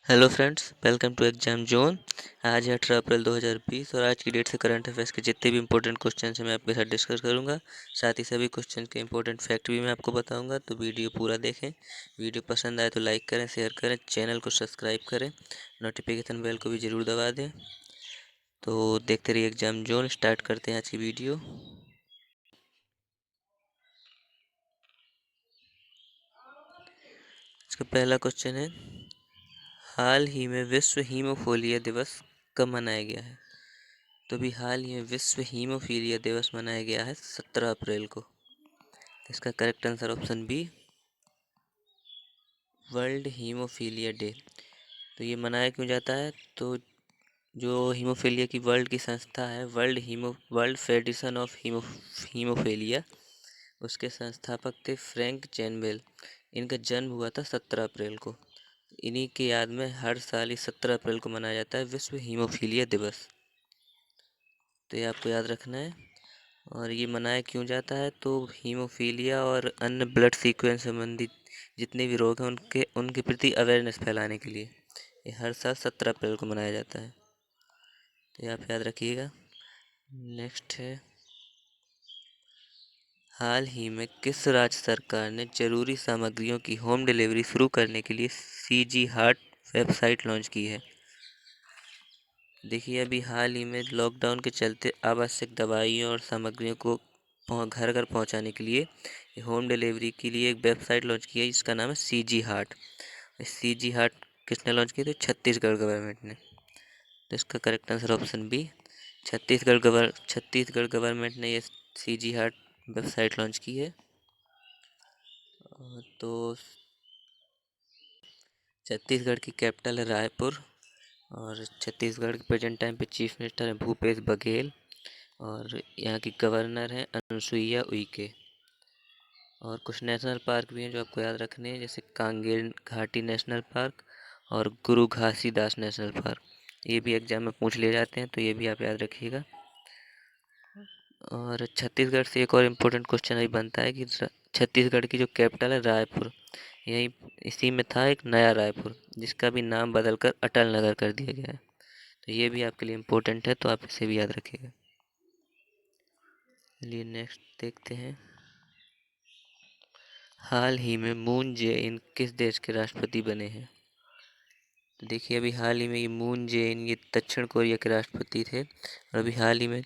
Hello friends, welcome to exam zone. आज है 18 अप्रैल 2020 और आज की डेट से करंट अफेयर्स के जितने भी इंपॉर्टेंट क्वेश्चन हैं मैं आपके साथ डिस्कस करूंगा। साथ ही सभी क्वेश्चन के इंपॉर्टेंट फैक्ट भी मैं आपको बताऊंगा, तो वीडियो पूरा देखें। वीडियो पसंद आए तो लाइक करें, शेयर करें, चैनल को सब्सक्राइब करें, नोटिफिकेशन बेल को भी ज़रूर दबा दें। तो देखते रहिए एग्जाम जोन। स्टार्ट करते हैं आज की वीडियो। इसका पहला क्वेश्चन है, हाल ही में विश्व हीमोफीलिया दिवस कब मनाया गया है? तो भी हाल ही में विश्व हीमोफीलिया दिवस मनाया गया है 17 अप्रैल को। इसका correct answer option B, world haemophilia day. तो ये मनाया क्यों जाता है? तो जो हीमोफीलिया की वर्ल्ड की संस्था है, वर्ल्ड फेडरेशन ऑफ हीमोफीलिया, उसके संस्थापक थे फ्रैंक चैनबेल। इनका जन्म हुआ था 17 अप्रैल को। इन्हीं की याद में हर साल इस 17 अप्रैल को मनाया जाता है विश्व हीमोफीलिया दिवस। तो ये आपको याद रखना है। और ये मनाया क्यों जाता है? तो हीमोफीलिया और अन्य ब्लड सीक्वेंस संबंधित जितने भी रोग हैं उनके उनके प्रति अवेयरनेस फैलाने के लिए ये हर साल 17 अप्रैल को मनाया जाता है। तो ये आप याद रखिएगा। नेक्स्ट है, हाल ही में किस राज्य सरकार ने जरूरी सामग्रियों की होम डिलीवरी शुरू करने के लिए सीजी हार्ट वेबसाइट लॉन्च की है? देखिए, अभी हाल ही में लॉकडाउन के चलते आवश्यक दवाइयों और सामग्रियों को घर घर पहुंचाने के लिए होम डिलीवरी के लिए एक वेबसाइट लॉन्च की है जिसका नाम है सीजी हार्ट। सीजी हार्ट किसने लॉन्च की थी? छत्तीसगढ़ गवर्नमेंट ने। तो इसका correct answer option B, Chhattisgarh government ने ये सीजी हार्ट वेबसाइट लॉन्च की है। तो छत्तीसगढ़ की कैपिटल है रायपुर और छत्तीसगढ़ के प्रेजेंट टाइम पे चीफ मिनिस्टर हैं भूपेश बघेल और यहाँ की गवर्नर हैं अनुसुईया उइके। और कुछ नेशनल पार्क भी हैं जो आपको याद रखने हैं, जैसे कांगेर घाटी नेशनल पार्क और गुरु घासीदास नेशनल पार्क। ये भी एग्जाम में पूछ लिए जाते हैं, तो ये भी आप याद रखिएगा। और छत्तीसगढ़ से एक और इम्पोर्टेंट क्वेश्चन अभी बनता है कि छत्तीसगढ़ की जो कैपिटल है रायपुर, यही इसी में था एक नया रायपुर जिसका भी नाम बदलकर अटल नगर कर दिया गया है। तो ये भी आपके लिए इम्पोर्टेंट है, तो आप इसे भी याद रखिएगा। चलिए नेक्स्ट देखते हैं, हाल ही में मून जे इन किस देश के राष्ट्रपति बने हैं? तो देखिए, अभी हाल ही में ये मून जे इन ये दक्षिण कोरिया के राष्ट्रपति थे और अभी हाल ही में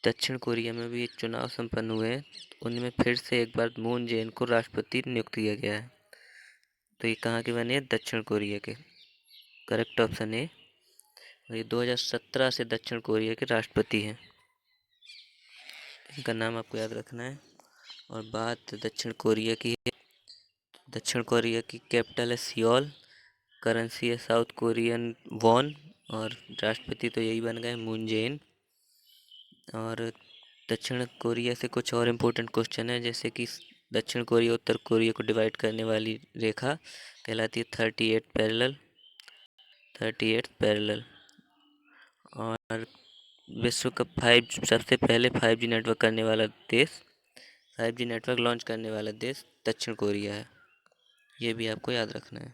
दक्षिण कोरिया में भी चुनाव संपन्न हुए हैं। उनमें फिर से एक बार मून जे इन को राष्ट्रपति नियुक्त किया गया है। तो ये कहाँ के बने हैं? दक्षिण कोरिया के। करेक्ट ऑप्शन है। और ये 2017 से दक्षिण कोरिया के राष्ट्रपति हैं। इनका नाम आपको याद रखना है। और बात दक्षिण कोरिया की है। दक्षिण कोरिया की कैपिटल है सियोल, करेंसी है साउथ कोरियन वॉन और राष्ट्रपति तो यही बन गए मून जे इन। और दक्षिण कोरिया से कुछ और इम्पोर्टेंट क्वेश्चन है, जैसे कि दक्षिण कोरिया उत्तर कोरिया को डिवाइड करने वाली रेखा कहलाती है 38 पैरेलल। और विश्व का सबसे पहले 5G नेटवर्क करने वाला देश, 5G नेटवर्क लॉन्च करने वाला देश दक्षिण कोरिया है। ये भी आपको याद रखना है।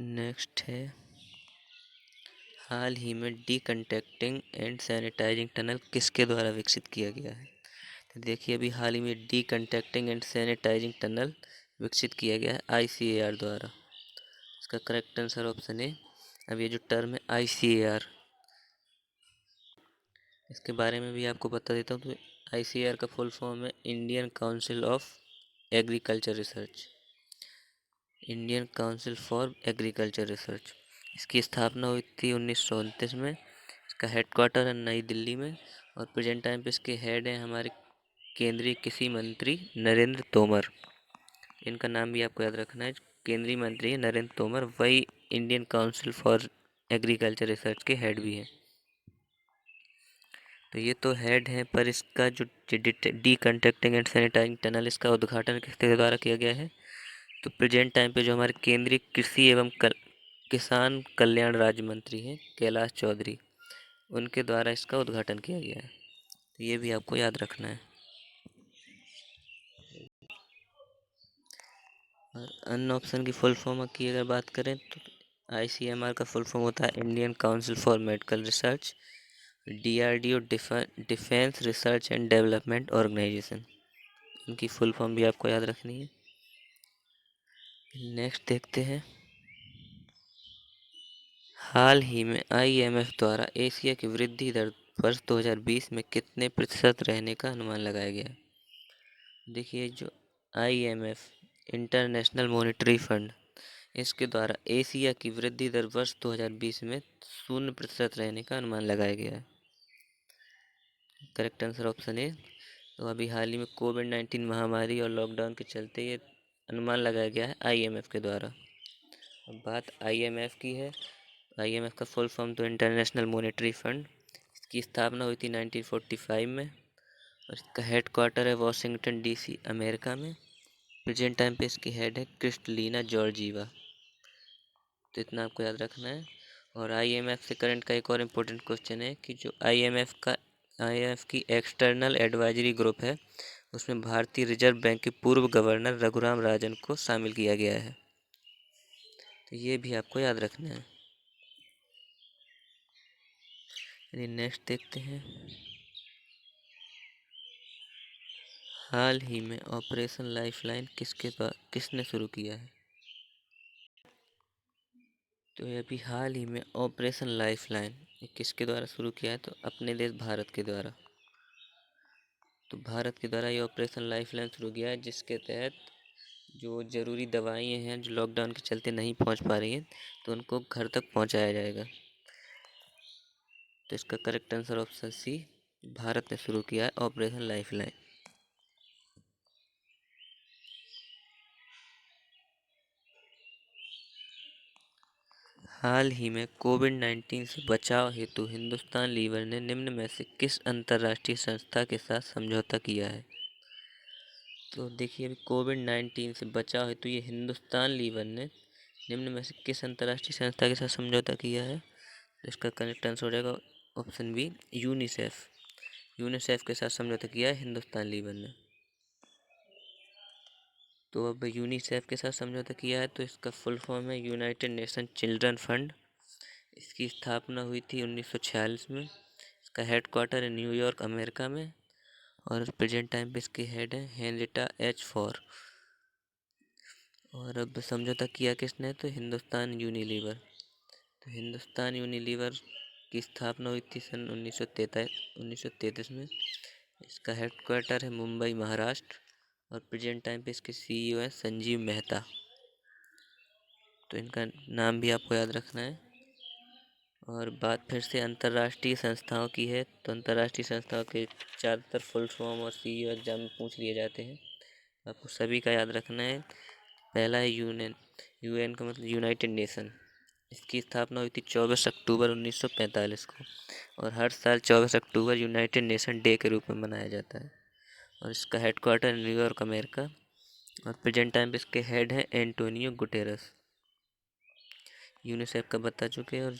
नेक्स्ट है, हाल ही में डीकंटेक्टिंग एंड सैनिटाइजिंग टनल किसके द्वारा विकसित किया गया है? तो देखिए, अभी हाल ही में डीकंटेक्टिंग एंड सैनिटाइजिंग टनल विकसित किया गया है ICAR द्वारा। इसका करेक्ट आंसर ऑप्शन है। अब ये जो टर्म है ICAR, इसके बारे में भी आपको बता देता हूँ। तो ICAR का फुल फॉर्म है Indian council of agriculture research. Indian council for agriculture research. इसकी स्थापना हुई थी 1929 में। इसका हेडक्वार्टर है नई दिल्ली में और प्रेजेंट टाइम पे इसके हेड हैं हमारे केंद्रीय कृषि मंत्री नरेंद्र तोमर। इनका नाम भी आपको याद रखना है। केंद्रीय मंत्री है नरेंद्र तोमर, वही Indian council for agriculture research के हेड भी हैं। तो ये तो हेड है, पर इसका जो डीकंडक्टिंग एंड सैनिटाइजिंग टनल, इसका उद्घाटन किसके द्वारा किया गया है? तो प्रेजेंट टाइम पे जो हमारे केंद्रीय कृषि एवं किसान कल्याण राज्य मंत्री हैं कैलाश चौधरी, उनके द्वारा इसका उद्घाटन किया गया है। तो ये भी आपको याद रखना है। और अन ऑप्शन की फुल फॉर्म की अगर बात करें तो ICMR का फुल फॉर्म होता है Indian council for medical research, DRDO defence research and development organisation. इनकी फुल फॉर्म भी आपको याद रखनी है। नेक्स्ट देखते हैं, हाल ही में IMF द्वारा एशिया की वृद्धि दर वर्ष 2020 में कितने प्रतिशत रहने का अनुमान लगाया गया है। देखिए, जो IMF इंटरनेशनल मॉनेटरी फंड, इसके द्वारा एशिया की वृद्धि दर वर्ष 2020 में 0% रहने का अनुमान लगाया गया है। Correct answer option A. तो अभी हाल ही में कोविड-19 महामारी और लॉकडाउन के चलते ये अनुमान लगाया गया है IMF के द्वारा। अब बात IMF की है। IMF का फुल फॉर्म तो इंटरनेशनल मॉनेटरी फंड, इसकी स्थापना हुई थी 1945 में और इसका हेड क्वार्टर है वॉशिंगटन DC अमेरिका में। प्रेजेंट टाइम पे इसकी हेड है क्रिस्टलीना जॉर्जीवा। तो इतना आपको याद रखना है। और IMF से करंट का एक और इम्पोर्टेंट क्वेश्चन है कि जो IMF की एक्सटर्नल एडवाइजरी ग्रुप है, उसमें भारतीय रिजर्व बैंक के पूर्व गवर्नर रघुराम राजन को शामिल किया गया है। तो ये भी आपको याद रखना है। नेक्स्ट देखते हैं, हाल ही में ऑपरेशन लाइफलाइन किसने शुरू किया है। तो ये अभी हाल ही में ऑपरेशन लाइफलाइन किसके द्वारा शुरू किया है, तो अपने देश भारत के द्वारा। तो भारत के द्वारा ये ऑपरेशन लाइफलाइन शुरू किया है, जिसके तहत जो ज़रूरी दवाइयाँ हैं जो लॉकडाउन के चलते नहीं पहुंच पा रही हैं, तो उनको घर तक पहुंचाया जाएगा। तो इसका correct answer option C, Bharat ने शुरू किया है ऑपरेशन लाइफलाइन। हाल ही में कोविड-19 से बचाव हेतु हिंदुस्तान लीवर ने निम्न में से किस अंतर्राष्ट्रीय संस्था के साथ समझौता किया है। तो देखिए, अभी कोविड-19 से बचाव हेतु ये हिंदुस्तान लीवर ने निम्न में से किस अंतर्राष्ट्रीय संस्था के साथ समझौता किया है। तो इसका करेक्ट आंसर हो जाएगा ऑप्शन बी, यूनिसेफ। यूनिसेफ के साथ समझौता किया है हिंदुस्तान लीवर ने। तो अब यूनिसेफ के साथ समझौता किया है, तो इसका फुल फॉर्म है यूनाइटेड नेशन चिल्ड्रन फंड। इसकी स्थापना हुई थी 1946 में। इसका हेड क्वार्टर है न्यूयॉर्क अमेरिका में और प्रेजेंट टाइम पे इसकी हेड है हेनरिटा H फॉर। और अब समझौता किया किसने, तो हिंदुस्तान यूनिलीवर। तो हिंदुस्तान यूनिलीवर की स्थापना हुई थी सन 1933 में। इसका हेड क्वार्टर है मुंबई महाराष्ट्र और प्रेजेंट टाइम पे इसके CEO हैं संजीव मेहता। तो इनका नाम भी आपको याद रखना है। और बात फिर से अंतर्राष्ट्रीय संस्थाओं की है, तो अंतर्राष्ट्रीय संस्थाओं के ज़्यादातर फुल फॉर्म और CEO एग्जाम में पूछ लिए जाते हैं, आपको सभी का याद रखना है। पहला है UN का मतलब यूनाइटेड नेशन। इसकी स्थापना हुई थी 24 अक्टूबर 1945 को और हर साल 24 अक्टूबर यूनाइटेड नेशन डे के रूप में मनाया जाता है। और इसका हेड क्वार्टर न्यूयॉर्क अमेरिका और प्रेजेंट टाइम पे इसके हेड हैं एंटोनियो गुटेरस। यूनिसेफ का बता चुके हैं। और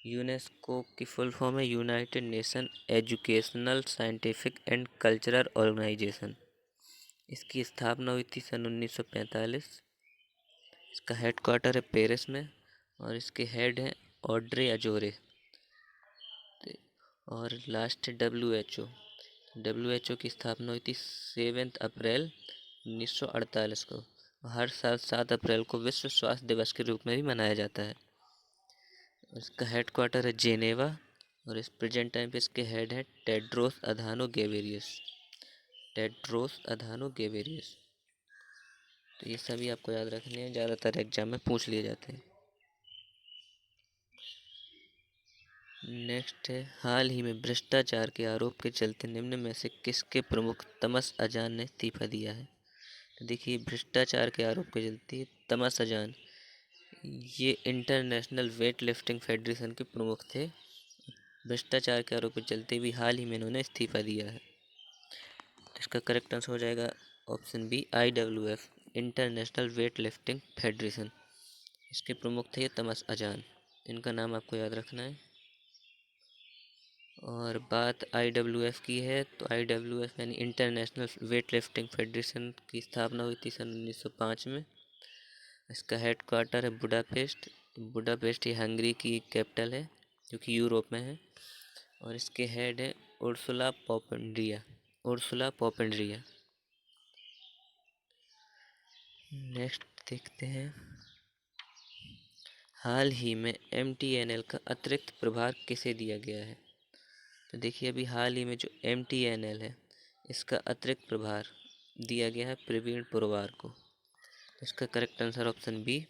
यूनेस्को की फुल फॉर्म है united nation educational scientific and cultural organisation. इसकी स्थापना हुई थी सन 1945। इसका हेड क्वार्टर है पेरिस में और इसके हेड हैं ऑड्रे अजोरे। और लास्ट है WHO की स्थापना हुई थी 7 अप्रैल 1948 को। हर साल 7 अप्रैल को विश्व स्वास्थ्य दिवस के रूप में भी मनाया जाता है। इसका हेड क्वार्टर है जेनेवा और इस प्रेजेंट टाइम पे इसके हेड हैं टेड्रोस अधानो गेब्रेयेसस। तो ये सभी आपको याद रखने हैं, ज़्यादातर एग्जाम में पूछ लिए जाते हैं। नेक्स्ट है, हाल ही में भ्रष्टाचार के आरोप के चलते निम्न में से किसके प्रमुख तमस अजान ने इस्तीफा दिया है। तो देखिए, भ्रष्टाचार के आरोप के चलते तमस अजान ये इंटरनेशनल वेट लिफ्टिंग फेडरेशन के प्रमुख थे। भ्रष्टाचार के आरोप के चलते भी हाल ही में इन्होंने इस्तीफा दिया है। इसका करेक्ट आंसर हो जाएगा option B, IWF international weightlifting federation. इसके प्रमुख थे तमस अजान। इनका नाम आपको याद रखना है। और बात IWF की है तो IWF यानी इंटरनेशनल वेट लिफ्टिंग फेडरेशन की स्थापना हुई थी सन 1905 में। इसका हेड क्वार्टर है बुडापेस्ट। बुडापेस्ट ही हंगरी की कैपिटल है जो कि यूरोप में है। और इसके हेड है उर्सुला पोपेंड्रिया। उर्सुला पोपेंड्रिया। नेक्स्ट देखते हैं, हाल ही में MTNL का अतिरिक्त प्रभार किसे दिया गया है। तो देखिए अभी हाल ही में जो MTNL है इसका अतिरिक्त प्रभार दिया गया है प्रवीण पुरवार को। इसका करेक्ट आंसर ऑप्शन बी।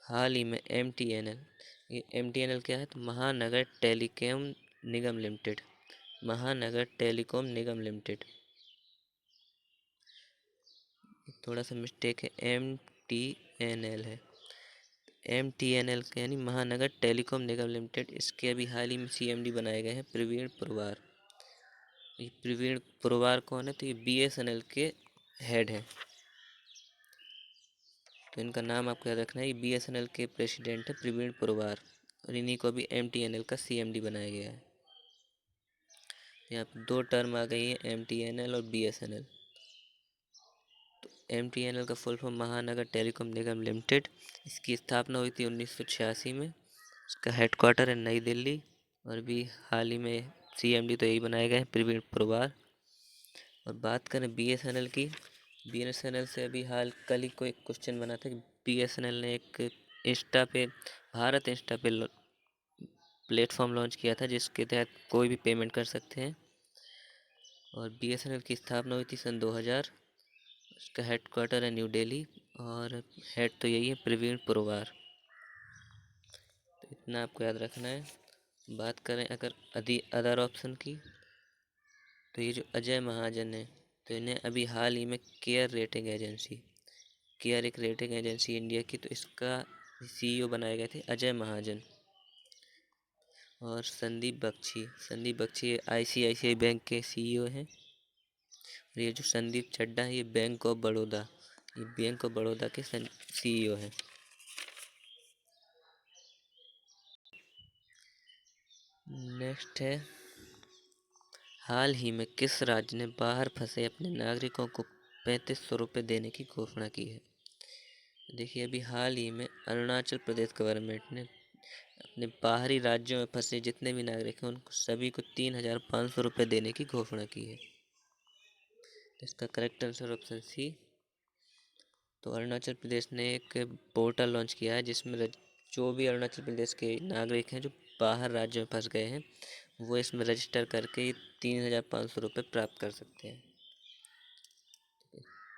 हाल ही में MTNL, ये MTNL क्या है तो महानगर टेलीकॉम निगम लिमिटेड। महानगर टेलीकॉम निगम लिमिटेड। थोड़ा सा मिस्टेक है, MTNL है। MTNL यानी महानगर टेलीकॉम निगम लिमिटेड। इसके अभी हाल ही में CMD बनाए गए हैं प्रवीण पुरवार। ये प्रवीण पुरवार कौन है तो ये BSNL के हेड हैं। तो इनका नाम आपको याद रखना है। ये BSNL के प्रेसिडेंट है प्रवीण पुरवार और इन्हीं को अभी MTNL का CMD बनाया गया है। यहाँ पे दो टर्म आ गई है, MTNL और BSNL। तो MTNL का फुल फॉर्म महानगर टेलीकॉम निगम लिमिटेड। इसकी स्थापना हुई थी 1986 में। इसका हेडक्वार्टर है नई दिल्ली और भी हाल ही में CMD तो यही बनाए गए हैं प्रवीण पुरवार। और बात करें BSNL की, BSNL से अभी कल ही कोई क्वेश्चन बना था कि BSNL ने एक इंस्टा पे भारत इंस्टा पे प्लेटफॉर्म लॉन्च किया था जिसके तहत कोई भी पेमेंट कर सकते हैं। और BSNL की स्थापना हुई थी सन 2000। इसका हेडक्वार्टर है न्यू दिल्ली और हेड तो यही है प्रवीण पुरवार। तो इतना आपको याद रखना है। बात करें अगर अदर ऑप्शन की, तो ये जो अजय महाजन है तो इन्हें अभी हाल ही में केयर रेटिंग एजेंसी, केयर एक रेटिंग एजेंसी इंडिया की, तो इसका CEO बनाए गए थे अजय महाजन। और संदीप बख्शी ICICI बैंक के CEO हैं। और ये जो संदीप चड्डा है ये बैंक ऑफ बड़ौदा, ये बैंक ऑफ बड़ौदा के CEO हैं। नेक्स्ट है, हाल ही में किस राज्य ने बाहर फंसे अपने नागरिकों को 3500 रुपये देने की घोषणा की है। देखिए अभी हाल ही में अरुणाचल प्रदेश गवर्नमेंट ने अपने बाहरी राज्यों में फंसे जितने भी नागरिक हैं उनको सभी को 3500 रुपये देने की घोषणा की है। इसका करेक्ट आंसर ऑप्शन सी। तो अरुणाचल प्रदेश ने एक पोर्टल लॉन्च किया है जिसमें जो भी अरुणाचल प्रदेश के नागरिक हैं जो बाहर राज्यों में फंस गए हैं वो इसमें रजिस्टर करके 3500 रुपये प्राप्त कर सकते हैं।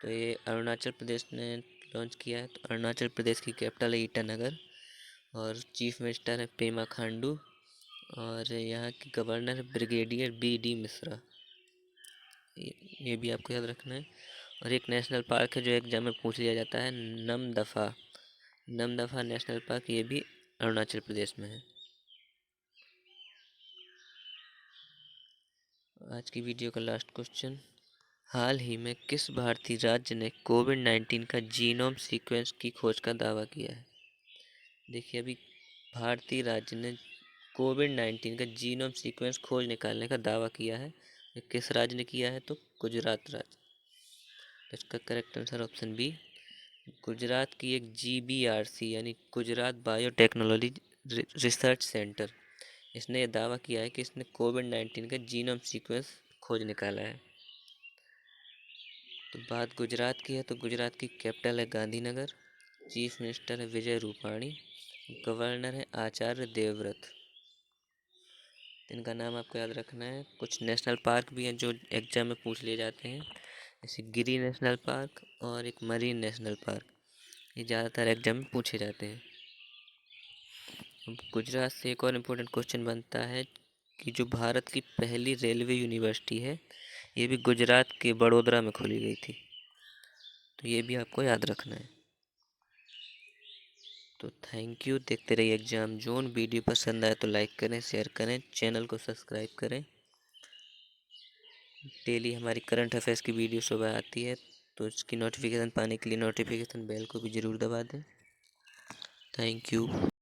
तो ये अरुणाचल प्रदेश ने लॉन्च किया है। तो अरुणाचल प्रदेश की कैपिटल है ईटानगर और चीफ मिनिस्टर है पेमा खांडू और यहाँ के गवर्नर है ब्रिगेडियर BD मिश्रा। ये भी आपको याद रखना है। और एक नेशनल पार्क है जो एग्जाम में पूछ लिया जाता है, नमदफा नेशनल पार्क, ये भी अरुणाचल प्रदेश में है। आज की वीडियो का लास्ट क्वेश्चन, हाल ही में किस भारतीय राज्य ने कोविड-19 का जीनोम सीक्वेंस की खोज का दावा किया है। देखिए अभी भारतीय राज्य ने कोविड-19 का जीनोम सीक्वेंस खोज निकालने का दावा किया है। किस राज्य ने किया है तो गुजरात राज्य। इसका correct answer option B. Gujarat की एक GBRC यानी गुजरात बायोटेक्नोलॉजी रिसर्च सेंटर, इसने ये दावा किया है कि इसने कोविड-19 का जीनोम सीक्वेंस खोज निकाला है। तो बात गुजरात की है तो गुजरात की कैपिटल है गांधीनगर, चीफ मिनिस्टर है विजय रूपाणी, गवर्नर है आचार्य देवव्रत। इनका नाम आपको याद रखना है। कुछ नेशनल पार्क भी हैं जो एग्जाम में पूछ लिए जाते हैं, जैसे गिरी नेशनल पार्क और एक मरीन नेशनल पार्क, ये ज़्यादातर एग्जाम में पूछे जाते हैं। अब गुजरात से एक और इम्पोर्टेंट क्वेश्चन बनता है कि जो भारत की पहली रेलवे यूनिवर्सिटी है ये भी गुजरात के बड़ोदरा में खोली गई थी, तो ये भी आपको याद रखना है। तो थैंक यू, देखते रहिए एग्जाम जोन। वीडियो पसंद आए तो लाइक करें, शेयर करें, चैनल को सब्सक्राइब करें। डेली हमारी करंट अफेयर्स की वीडियो सुबह आती है तो इसकी नोटिफिकेशन पाने के लिए नोटिफिकेशन बेल को भी ज़रूर दबा दें। Thank you.